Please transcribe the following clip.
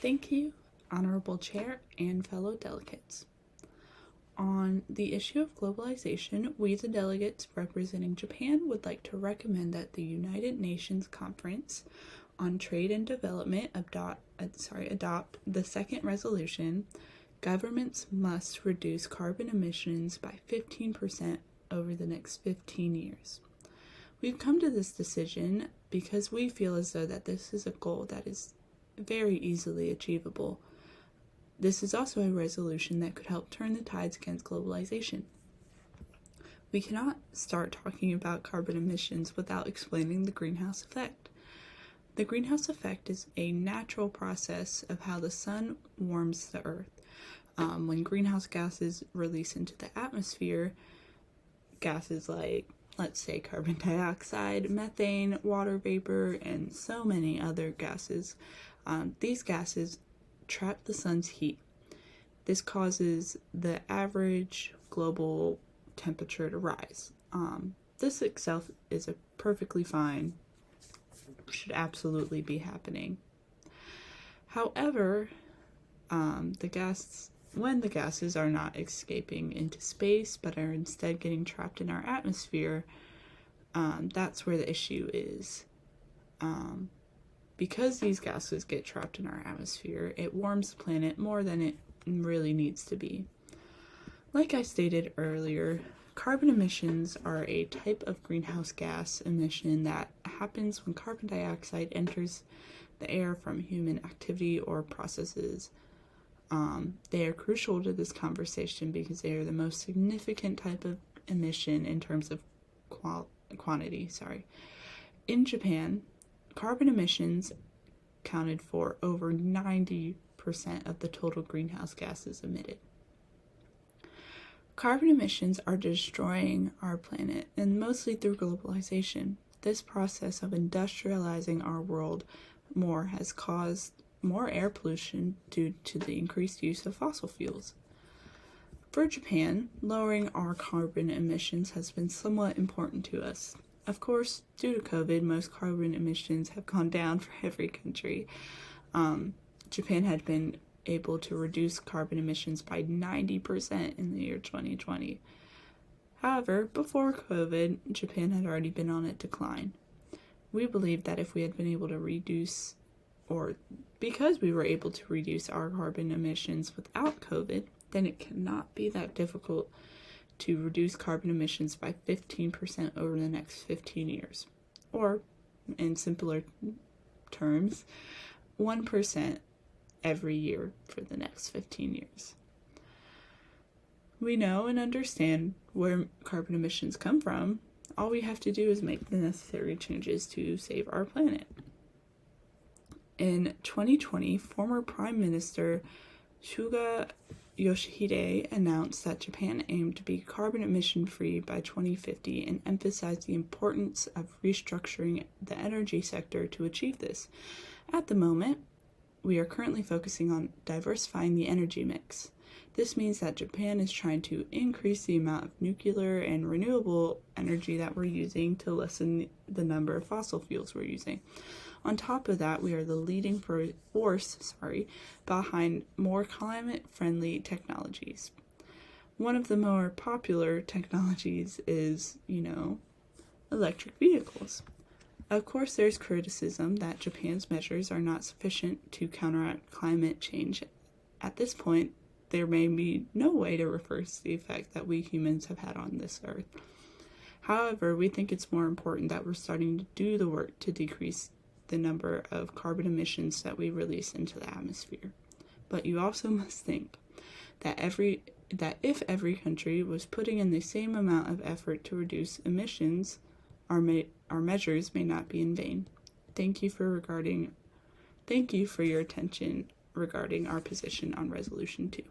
Thank you, Honorable Chair and fellow delegates. On the issue of globalization, we, the delegates representing Japan, would like to recommend that the United Nations Conference on Trade and Development adopt the second resolution. Governments must reduce carbon emissions by 15% over the next 15 years. We've come to this decision because we feel as though that this is a goal that is very easily achievable. This is also a resolution that could help turn the tides against globalization. We cannot start talking about carbon emissions without explaining the greenhouse effect. The greenhouse effect is a natural process of how the sun warms the earth. When greenhouse gases release into the atmosphere, gases like, let's say, carbon dioxide, methane, water vapor, and so many other gases, these gases trap the sun's heat. This causes the average global temperature to rise. This itself is a perfectly fine, should absolutely be happening. However, when the gases are not escaping into space but are instead getting trapped in our atmosphere, that's where the issue is. Because these gases get trapped in our atmosphere, it warms the planet more than it really needs to be. Like I stated earlier, carbon emissions are a type of greenhouse gas emission that happens when carbon dioxide enters the air from human activity or processes. They are crucial to this conversation because they are the most significant type of emission in terms of quantity. In Japan, carbon emissions accounted for over 90% of the total greenhouse gases emitted. Carbon emissions are destroying our planet, and mostly through globalization. This process of industrializing our world more has caused more air pollution due to the increased use of fossil fuels. For Japan, lowering our carbon emissions has been somewhat important to us. Of course, due to COVID, most carbon emissions have gone down for every country. Japan had been able to reduce carbon emissions by 90% in the year 2020. However, before COVID, Japan had already been on a decline. We believe that if we had been able to because we were able to reduce our carbon emissions without COVID, then it cannot be that difficult to reduce carbon emissions by 15% over the next 15 years. Or, in simpler terms, 1% every year for the next 15 years. We know and understand where carbon emissions come from. All we have to do is make the necessary changes to save our planet. In 2020, former Prime Minister Suga Yoshihide announced that Japan aimed to be carbon emission-free by 2050 and emphasized the importance of restructuring the energy sector to achieve this. At the moment, we are currently focusing on diversifying the energy mix. This means that Japan is trying to increase the amount of nuclear and renewable energy that we're using to lessen the number of fossil fuels we're using. On top of that, we are the leading force behind more climate-friendly technologies. One of the more popular technologies is, electric vehicles. Of course, there's criticism that Japan's measures are not sufficient to counteract climate change. At this point, there may be no way to reverse the effect that we humans have had on this earth. However, we think it's more important that we're starting to do the work to decrease the number of carbon emissions that we release into the atmosphere. But you also must think that if every country was putting in the same amount of effort to reduce emissions, our measures may not be in vain. Thank you for your attention regarding our position on Resolution 2.